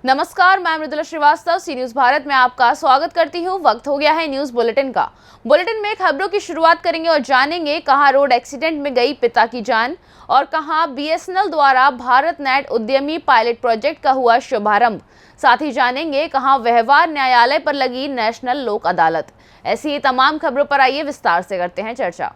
नमस्कार, मैं मृदुला श्रीवास्तव सी न्यूज भारत में आपका स्वागत करती हूँ। वक्त हो गया है न्यूज बुलेटिन का। बुलेटिन में खबरों की शुरुआत करेंगे और जानेंगे कहां रोड एक्सीडेंट में गई पिता की जान और कहां बीएसएनएल द्वारा भारत नेट उद्यमी पायलट प्रोजेक्ट का हुआ शुभारंभ। साथ ही जानेंगे कहां व्यवहार न्यायालय पर लगी नेशनल लोक अदालत। ऐसी तमाम खबरों पर आइए विस्तार से करते हैं चर्चा।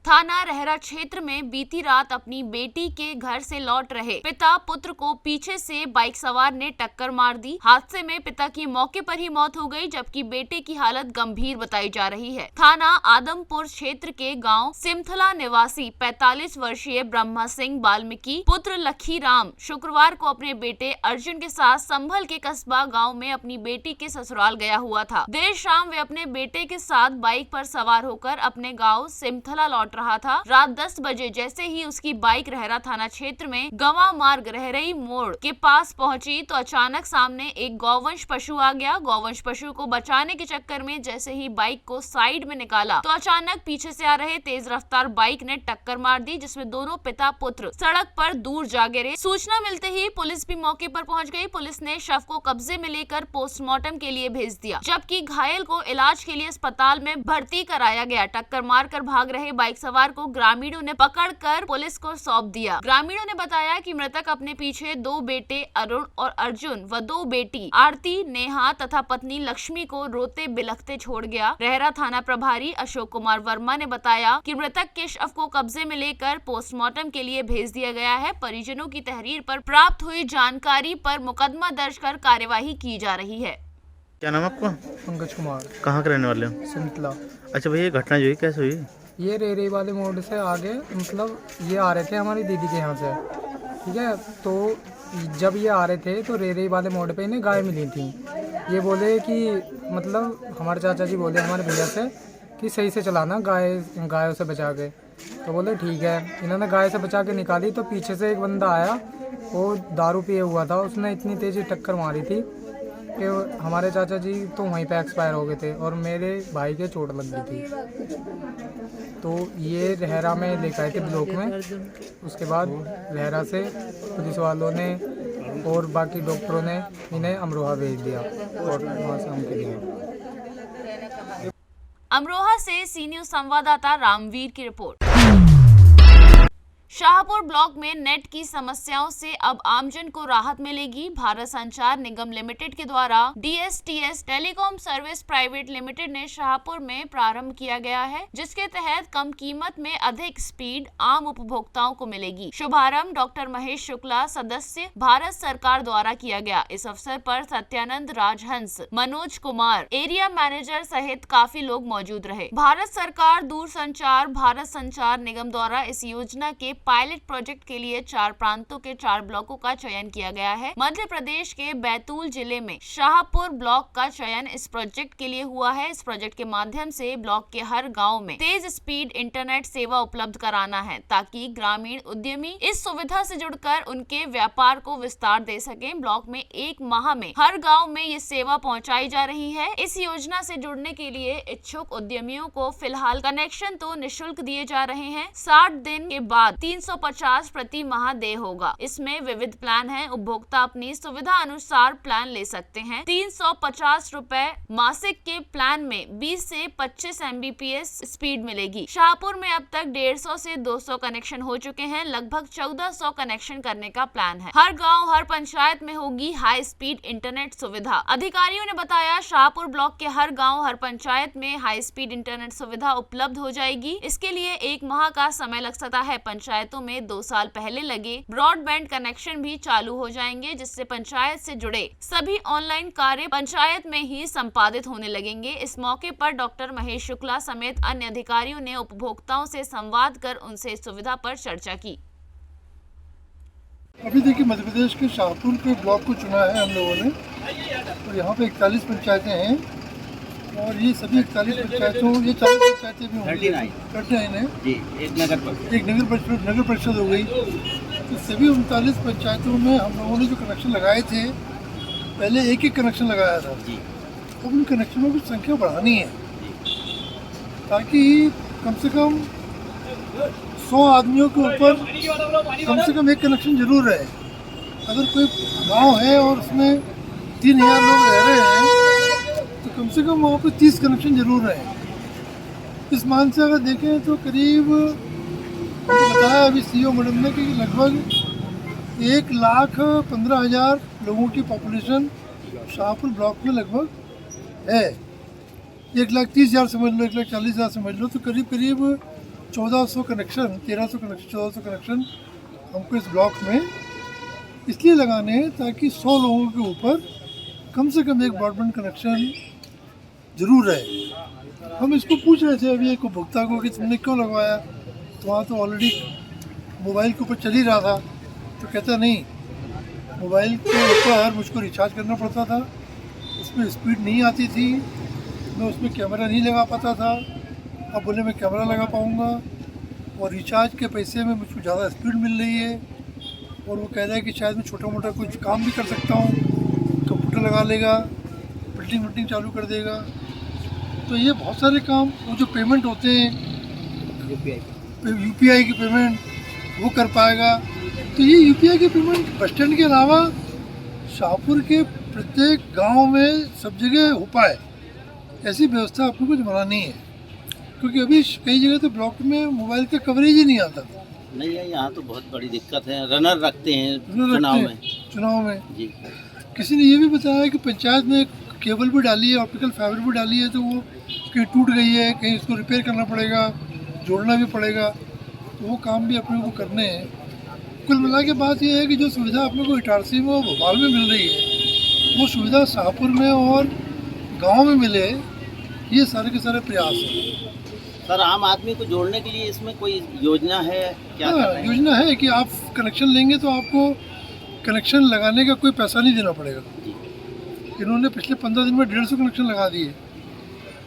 थाना रहरा क्षेत्र में बीती रात अपनी बेटी के घर से लौट रहे पिता पुत्र को पीछे से बाइक सवार ने टक्कर मार दी। हादसे में पिता की मौके पर ही मौत हो गई, जबकि बेटे की हालत गंभीर बताई जा रही है। थाना आदमपुर क्षेत्र के गांव सिमथला निवासी 45 वर्षीय ब्रह्मा सिंह वाल्मीकि पुत्र लखी राम शुक्रवार को अपने बेटे अर्जुन के साथ संभल के कस्बा गाँव में अपनी बेटी के ससुराल गया हुआ था। देर शाम वे अपने बेटे के साथ बाइक पर सवार होकर अपने गाँव सिमथला लौट रहा था। रात 10 बजे जैसे ही उसकी बाइक रहरा थाना क्षेत्र में गवा मार्ग रहरई मोड़ के पास पहुंची तो अचानक सामने एक गौवंश पशु आ गया। गौवंश पशु को बचाने के चक्कर में जैसे ही बाइक को साइड में निकाला तो अचानक पीछे से आ रहे तेज रफ्तार बाइक ने टक्कर मार दी, जिसमें दोनों पिता पुत्र सड़क पर दूर जा गिरे। सूचना मिलते ही पुलिस भी मौके पर पहुंच गई। पुलिस ने शव को कब्जे में लेकर पोस्टमार्टम के लिए भेज दिया, जबकि घायल को इलाज के लिए अस्पताल में भर्ती कराया गया। टक्कर मारकर भाग रहे बाइक सवार को ग्रामीणों ने पकड़कर पुलिस को सौंप दिया। ग्रामीणों ने बताया कि मृतक अपने पीछे 2 बेटे अरुण और अर्जुन व 2 बेटी आरती, नेहा तथा पत्नी लक्ष्मी को रोते बिलखते छोड़ गया। रहरा थाना प्रभारी अशोक कुमार वर्मा ने बताया कि मृतक के शव को कब्जे में लेकर पोस्टमार्टम के लिए भेज दिया गया है। परिजनों की तहरीर पर प्राप्त हुई जानकारी पर मुकदमा दर्ज कर कार्यवाही की जा रही है। क्या नाम आपका? पंकज कुमार। कहाँ के रहने वाले हो? सिंतला। अच्छा भैया, ये घटना जो हुई कैसे हुई? ये रेरे वाले मोड़ से आगे मतलब ये आ रहे थे हमारी दीदी के यहाँ से, ठीक है। तो जब ये आ रहे थे तो रेरे वाले मोड़ पे इन्हें गाय मिली थी। ये बोले कि मतलब हमारे चाचा जी बोले हमारे भैया से कि सही से चलाना, गायों से बचा के। तो बोले ठीक है। इन्होंने गाय से बचा के निकाली तो पीछे से एक बंदा आया, वो दारू पिए हुआ था। उसने इतनी तेज़ी टक्कर मारी थी कि हमारे चाचा जी तो वहीं पे एक्सपायर हो गए थे और मेरे भाई के चोट लग गई थी। तो ये रहरा में लेकर आए थे ब्लॉक में। उसके बाद रहरा से पुलिस वालों ने और बाकी डॉक्टरों ने इन्हें अमरोहा भेज दिया और वहाँ से हम लिए। अमरोहा से सी न्यूज संवाददाता रामवीर की रिपोर्ट। शाहपुर ब्लॉक में नेट की समस्याओं से अब आमजन को राहत मिलेगी। भारत संचार निगम लिमिटेड के द्वारा डीएसटीएस टेलीकॉम सर्विस प्राइवेट लिमिटेड ने शाहपुर में प्रारंभ किया गया है, जिसके तहत कम कीमत में अधिक स्पीड आम उपभोक्ताओं को मिलेगी। शुभारंभ डॉक्टर महेश शुक्ला, सदस्य भारत सरकार द्वारा किया गया। इस अवसर पर सत्यानंद राजहंस, मनोज कुमार, एरिया मैनेजर सहित काफी लोग मौजूद रहे। भारत सरकार दूरसंचार भारत संचार निगम द्वारा इस योजना के पायलट प्रोजेक्ट के लिए 4 प्रांतों के 4 ब्लॉकों का चयन किया गया है। मध्य प्रदेश के बैतूल जिले में शाहपुर ब्लॉक का चयन इस प्रोजेक्ट के लिए हुआ है। इस प्रोजेक्ट के माध्यम से ब्लॉक के हर गांव में तेज स्पीड इंटरनेट सेवा उपलब्ध कराना है, ताकि ग्रामीण उद्यमी इस सुविधा से जुड़कर उनके व्यापार को विस्तार दे सके। ब्लॉक में 1 माह में हर गाँव में ये सेवा पहुँचाई जा रही है। इस योजना से जुड़ने के लिए इच्छुक उद्यमियों को फिलहाल कनेक्शन तो निःशुल्क दिए जा रहे हैं। 60 दिन के बाद 350 प्रति माह देय होगा। इसमें विविध प्लान है। उपभोक्ता अपनी सुविधा अनुसार प्लान ले सकते हैं। 350 रुपए मासिक के प्लान में 20 से 25 MBPS स्पीड मिलेगी। शाहपुर में अब तक 150 से 200 कनेक्शन हो चुके हैं। लगभग 1400 कनेक्शन करने का प्लान है। हर गांव हर पंचायत में होगी हाई स्पीड इंटरनेट सुविधा। अधिकारियों ने बताया शाहपुर ब्लॉक के हर गाँव हर पंचायत में हाई स्पीड इंटरनेट सुविधा उपलब्ध हो जाएगी। इसके लिए 1 माह का समय लग सकता है। पंचायतों में 2 साल पहले लगे ब्रॉडबैंड कनेक्शन भी चालू हो जाएंगे, जिससे पंचायत से जुड़े सभी ऑनलाइन कार्य पंचायत में ही संपादित होने लगेंगे। इस मौके पर डॉक्टर महेश शुक्ला समेत अन्य अधिकारियों ने उपभोक्ताओं से संवाद कर उनसे सुविधा पर चर्चा की। अभी देखिए, मध्य प्रदेश के शाहपुर के ब्लॉक को चुना है हम लोगों ने, और यहाँ पे 41 पंचायतें हैं और ये सभी 41 पंचायतों, ये 40 पंचायतें भी होंगी करते हैं इन्हें जी। एक नगर परिषद हो गई। तो सभी 39 पंचायतों में हम लोगों ने जो कनेक्शन लगाए थे, पहले एक कनेक्शन लगाया था जी। अब उन कनेक्शनों की संख्या बढ़ानी है ताकि कम से कम 100 आदमियों के ऊपर कम से कम एक कनेक्शन जरूर रहे। अगर कोई गांव है और उसमें 3000 लोग रह रहे हैं तो कम से कम वहाँ पर 30 कनेक्शन जरूर हैं। इस मान से अगर देखें तो करीब उनको बताया अभी सीईओ मैडम ने कि लगभग 1,15,000 लोगों की पॉपुलेशन शाहपुर ब्लॉक में लगभग है। 1,30,000 समझ लो, 1,40,000 समझ लो, तो करीब करीब 1400 कनेक्शन, 1300 कनेक्शन, 1400 कनेक्शन हमको इस ब्लॉक में इसलिए लगाने हैं ताकि 100 लोगों के ऊपर कम से कम एक ब्रॉडबैंड कनेक्शन जरूर रहे। हम इसको पूछ रहे थे अभी एक उपभोक्ता को कि तुमने क्यों लगवाया, तो वहाँ तो ऑलरेडी मोबाइल के ऊपर चल ही रहा था। तो कहता नहीं, मोबाइल के ऊपर मुझको रिचार्ज करना पड़ता था, उसमें स्पीड नहीं आती थी, मैं उसमें कैमरा नहीं लगा पाता था। अब बोले मैं कैमरा लगा पाऊँगा और रिचार्ज के पैसे में मुझको ज़्यादा स्पीड मिल रही है। और वो कह रहा है कि शायद मैं छोटा मोटा कुछ काम भी कर सकता हूँ, कंप्यूटर लगा लेगा, बिल्डिंग विल्डिंग चालू कर देगा। तो ये बहुत सारे काम, वो जो पेमेंट होते हैं यूपीआई की पेमेंट वो कर पाएगा। तो ये यूपीआई की पेमेंट बस स्टैंड के अलावा शाहपुर के प्रत्येक गांव में सब जगह हो पाए, ऐसी व्यवस्था आपको कुछ बनानी है। क्योंकि अभी कई जगह तो ब्लॉक में मोबाइल का कवरेज ही नहीं आता। नहीं है, यहाँ तो बहुत बड़ी दिक्कत है। रनर रखते हैं चुनाव में जी। किसी ने ये भी बताया कि पंचायत में केबल भी डाली है, ऑप्टिकल फाइबर भी डाली है, तो वो कहीं टूट गई है, कहीं उसको रिपेयर करना पड़ेगा, जोड़ना भी पड़ेगा, तो वो काम भी अपने को करने हैं। कुल मिला के बात ये है कि जो सुविधा अपने को इटारसी में और भोपाल में मिल रही है, वो सुविधा शाहपुर में और गाँव में मिले, ये सारे के सारे प्रयास हैं। सर, आम आदमी को जोड़ने के लिए इसमें कोई योजना है क्या? योजना है कि आप कनेक्शन लेंगे तो आपको कनेक्शन लगाने का कोई पैसा नहीं देना पड़ेगा। इन्होंने पिछले 15 दिन में 150 कनेक्शन लगा दिए।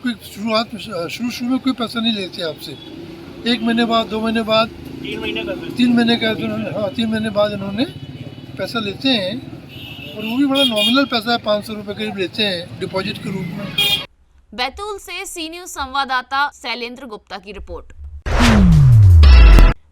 कोई शुरू में कोई पैसा नहीं लेते आपसे। 1 महीने बाद, 2 महीने बाद, 3 महीने का 3 महीने बाद इन्होंने पैसा लेते हैं। और वो भी बड़ा नॉमिनल पैसा है, 500 रुपये करीब लेते हैं डिपॉजिट के रूप में। बैतूल से सी न्यूज संवाददाता शैलेंद्र गुप्ता की रिपोर्ट।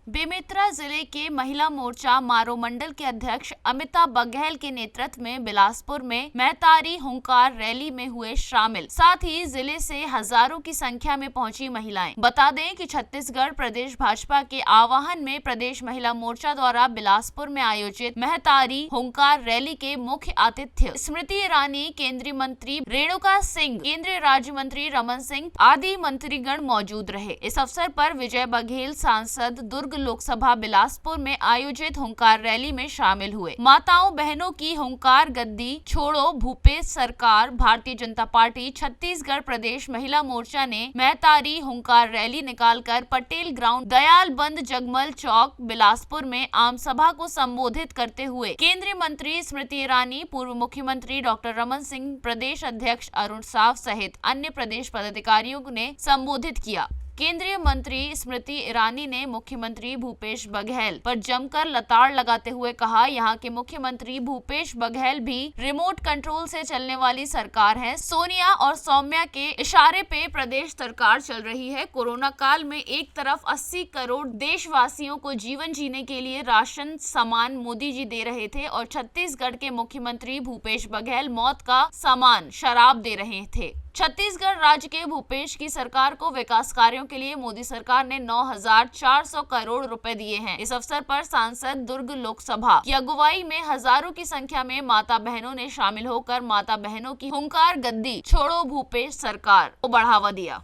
बेमेतरा जिले के महिला मोर्चा मारो मंडल के अध्यक्ष अमिता बघेल के नेतृत्व में बिलासपुर में महतारी हुंकार रैली में हुए शामिल। साथ ही जिले से हजारों की संख्या में पहुंची महिलाएं। बता दें कि छत्तीसगढ़ प्रदेश भाजपा के आह्वान में प्रदेश महिला मोर्चा द्वारा बिलासपुर में आयोजित महतारी हुंकार रैली के मुख्य आतिथ्य स्मृति ईरानी, केंद्रीय मंत्री रेणुका सिंह, केंद्रीय राज्य मंत्री रमन सिंह आदि मंत्रीगण मौजूद रहे। इस अवसर पर विजय बघेल सांसद दुर्ग लोकसभा बिलासपुर में आयोजित हुंकार रैली में शामिल हुए। माताओं बहनों की हुंकार गद्दी छोड़ो भूपेश सरकार भारतीय जनता पार्टी छत्तीसगढ़ प्रदेश महिला मोर्चा ने महतारी हुंकार रैली निकालकर पटेल ग्राउंड दयाल बंद जगमल चौक बिलासपुर में आम सभा को संबोधित करते हुए केंद्रीय मंत्री स्मृति ईरानी, पूर्व मुख्यमंत्री डॉक्टर रमन सिंह, प्रदेश अध्यक्ष अरुण साव सहित अन्य प्रदेश पदाधिकारियों ने संबोधित किया। केंद्रीय मंत्री स्मृति ईरानी ने मुख्यमंत्री भूपेश बघेल पर जमकर लताड़ लगाते हुए कहा, यहाँ के मुख्यमंत्री भूपेश बघेल भी रिमोट कंट्रोल से चलने वाली सरकार है। सोनिया और सौम्या के इशारे पे प्रदेश सरकार चल रही है। कोरोना काल में एक तरफ 80 करोड़ देशवासियों को जीवन जीने के लिए राशन सामान मोदी जी दे रहे थे और छत्तीसगढ़ के मुख्यमंत्री भूपेश बघेल मौत का सामान शराब दे रहे थे। छत्तीसगढ़ राज्य के भूपेश की सरकार को विकास कार्यों के लिए मोदी सरकार ने 9,400 करोड़ रुपए दिए हैं। इस अवसर पर सांसद दुर्ग लोकसभा की अगुवाई में हजारों की संख्या में माता बहनों ने शामिल होकर माता बहनों की हुंकार गद्दी छोड़ो भूपेश सरकार को बढ़ावा दिया।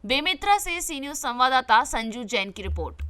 बेमेतरा से सी न्यूज संवाददाता संजू जैन की रिपोर्ट।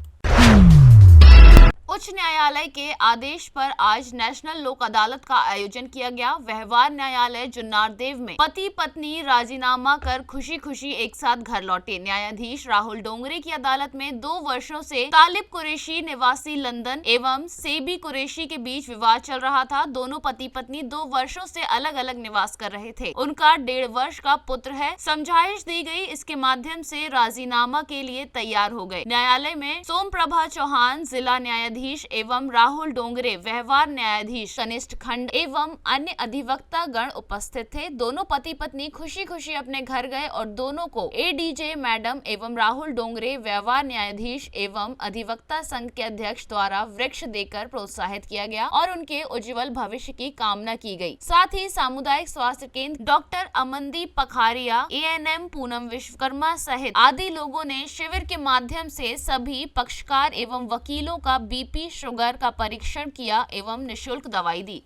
उच्च न्यायालय के आदेश पर आज नेशनल लोक अदालत का आयोजन किया गया। व्यवहार न्यायालय जुन्नारदेव में पति पत्नी राजीनामा कर खुशी खुशी एक साथ घर लौटे। न्यायाधीश राहुल डोंगरे की अदालत में 2 वर्षों से तालिब कुरैशी निवासी लंदन एवं सेबी कुरैशी के बीच विवाद चल रहा था। दोनों पति पत्नी 2 वर्षों से अलग अलग निवास कर रहे थे। उनका 1.5 वर्ष का पुत्र है। समझाइश दी गई, इसके माध्यम से राजीनामा के लिए तैयार हो गए। न्यायालय में सोम प्रभा चौहान, जिला न्यायाधीश न्यायाधीश एवं राहुल डोंगरे व्यवहार न्यायाधीश कनिष्ठ खंड एवं अन्य अधिवक्ता गण उपस्थित थे। दोनों पति पत्नी खुशी खुशी अपने घर गए और दोनों को एडीजे मैडम एवं राहुल डोंगरे व्यवहार न्यायाधीश एवं अधिवक्ता संघ के अध्यक्ष द्वारा वृक्ष देकर प्रोत्साहित किया गया और उनके उज्जवल भविष्य की कामना की गई। साथ ही सामुदायिक स्वास्थ्य केंद्र डॉक्टर अमनदीप पखारिया, ANM पूनम विश्वकर्मा सहित आदि लोगों ने शिविर के माध्यम से सभी पक्षकार एवं वकीलों का BP शुगर का परीक्षण किया एवं निःशुल्क दवाई दी।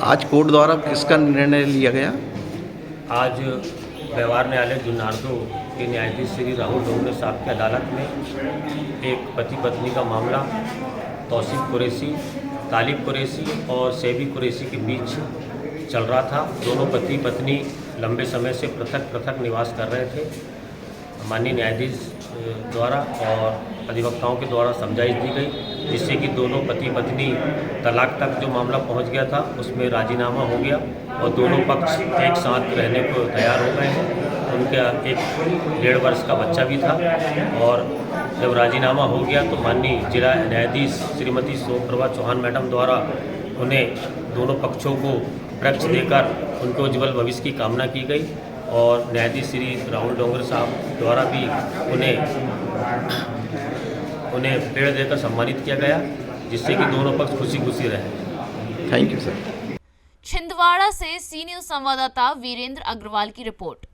आज कोर्ट द्वारा किसका निर्णय लिया गया? आज व्यवहार न्यायालय जुन्नारदो के न्यायाधीश श्री राहुल डोंगरे साहब की अदालत में एक पति पत्नी का मामला तौसीफ कुरैशी, तालिब कुरैशी और सैबी कुरैशी के बीच चल रहा था। दोनों पति पत्नी लंबे समय से पृथक पृथक निवास कर रहे थे। माननीय न्यायाधीश द्वारा और अधिवक्ताओं के द्वारा समझाइश दी गई, जिससे कि दोनों पति पत्नी तलाक तक जो मामला पहुंच गया था उसमें राजीनामा हो गया और दोनों पक्ष एक साथ रहने को तैयार हो गए हैं। उनका एक 1.5 वर्ष का बच्चा भी था और जब राजीनामा हो गया तो माननीय जिला न्यायाधीश श्रीमती सोमप्रभा चौहान मैडम द्वारा उन्हें दोनों पक्षों को वृक्ष देकर उनके उज्जवल भविष्य की कामना की गई और न्यायाधीश श्री राहुल डोंगरे साहब द्वारा भी उन्हें पेड़ देकर सम्मानित किया गया, जिससे कि दोनों पक्ष खुशी खुशी रहे। Thank you sir. छिंदवाड़ा से सी न्यूज संवाददाता वीरेंद्र अग्रवाल की रिपोर्ट।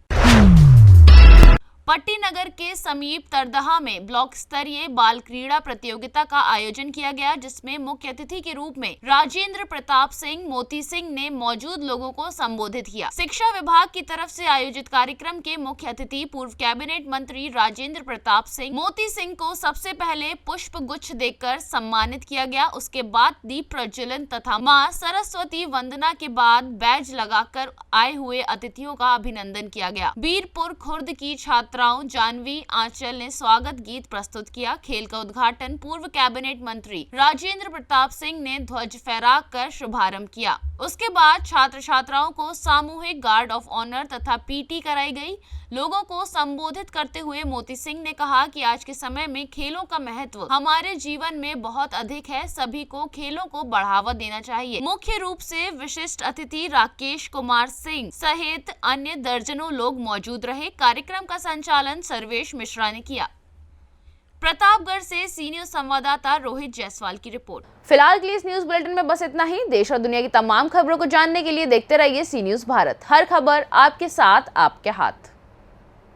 पट्टी नगर के समीप तरदहा में ब्लॉक स्तरीय बाल क्रीड़ा प्रतियोगिता का आयोजन किया गया, जिसमें मुख्य अतिथि के रूप में राजेंद्र प्रताप सिंह मोती सिंह ने मौजूद लोगों को संबोधित किया। शिक्षा विभाग की तरफ से आयोजित कार्यक्रम के मुख्य अतिथि पूर्व कैबिनेट मंत्री राजेंद्र प्रताप सिंह मोती सिंह को सबसे पहले पुष्प गुच्छ देकर सम्मानित किया गया। उसके बाद दीप प्रज्वलन तथा मां सरस्वती वंदना के बाद बैज लगाकर आए हुए अतिथियों का अभिनंदन किया गया। बीरपुर खुर्द की छात्राओं जानवी आंचल ने स्वागत गीत प्रस्तुत किया। खेल का उद्घाटन पूर्व कैबिनेट मंत्री राजेंद्र प्रताप सिंह ने ध्वज फहरा कर शुभारंभ किया। उसके बाद छात्र छात्राओं को सामूहिक गार्ड ऑफ ऑनर तथा PT कराई गई। लोगों को संबोधित करते हुए मोती सिंह ने कहा कि आज के समय में खेलों का महत्व हमारे जीवन में बहुत अधिक है। सभी को खेलों को बढ़ावा देना चाहिए। मुख्य रूप से विशिष्ट अतिथि राकेश कुमार सिंह सहित अन्य दर्जनों लोग मौजूद रहे। कार्यक्रम का संचालन सर्वेश मिश्रा ने किया। प्रतापगढ़ से सी न्यूज संवाददाता रोहित जायसवाल की रिपोर्ट। फिलहाल के लिए इस न्यूज बुलेटिन में बस इतना ही। देश और दुनिया की तमाम खबरों को जानने के लिए देखते रहिए सी न्यूज भारत। हर खबर आपके साथ, आपके हाथ।